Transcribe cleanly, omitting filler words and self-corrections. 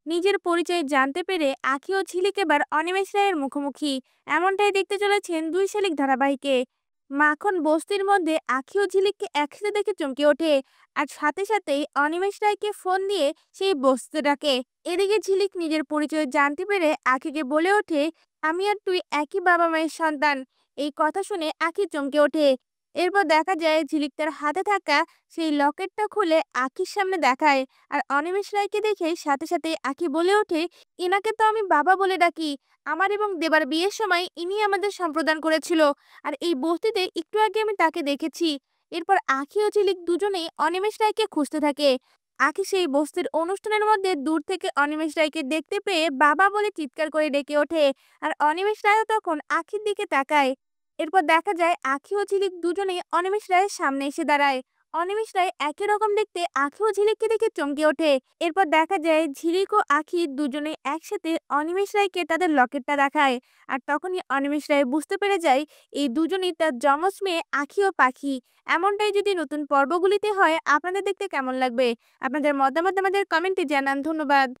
নিজের পরিচয় জানতে পেরে আঁখি ও ঝিলিক এবার অনিমেষ রায়ের মুখোমুখি। এমনটাই দেখতে চলেছেন দুই শালিক ধারাবাহিকে। মাখন বস্তির মধ্যে আঁখি ও ঝিলিককে একসাথে দেখে চমকে ওঠে। আর সাথে সাথেই অনিমেষ রায়কে ফোন দিয়ে সেই বস্তিতে ডাকে। এদিকে ঝিলিক নিজের পরিচয় জানতে পেরে আঁখিকে বলে ওঠে, আমি আর তুই একই বাবা মায়ের সন্তান। এই কথা শুনে আঁখি চমকে ওঠে। এরপর দেখা যায় ঝিলিক তার হাতে থাকা সেই লকেটটা খুলে আঁখির সামনে দেখায়। আর অনিমেষ রায়কে দেখে সাথে সাথে আঁখি বলে ওঠে, ইনাকে তো আমি বাবা বলে ডাকি। আমার এবং দেবার বিয়ের সময় ইনি আমাদের সম্প্রদান করেছিল। আর এই বস্তিতে একটু আগে আমি তাকে দেখেছি। এরপর আঁখি ও ঝিলিক দুজনেই অনিমেষ রায়কে খুঁজতে থাকে। আঁখি সেই বস্তির অনুষ্ঠানের মধ্যে দূর থেকে অনিমেষ রায়কে দেখতে পেয়ে বাবা বলে চিৎকার করে ডেকে ওঠে। আর অনিমেষ রায়ও তখন আঁখির দিকে তাকায়। এরপর দেখা যায় আঁখি ও ঝিলিক দুজনেই অনিমেষ রায়ের সামনে এসে দাঁড়ায়। অনিমেষ রায় একই রকম দেখতে আঁখি ও ঝিলিককে দেখে চমকে ওঠে। এরপর দেখা যায় ঝিলিক ও আঁখি দুজনে একসাথে অনিমেষ রায়কে তাদের লকেটটা দেখায়। আর তখনই অনিমেষ রায় বুঝতে পেরে যায় এই দুজনই তার যমজ মেয়ে আঁখি ও পাখি। এমনটাই যদি নতুন পর্বগুলিতে হয় আপনাদের দেখতে কেমন লাগবে? আপনাদের মতামত আমাদের কমেন্টে জানান। ধন্যবাদ।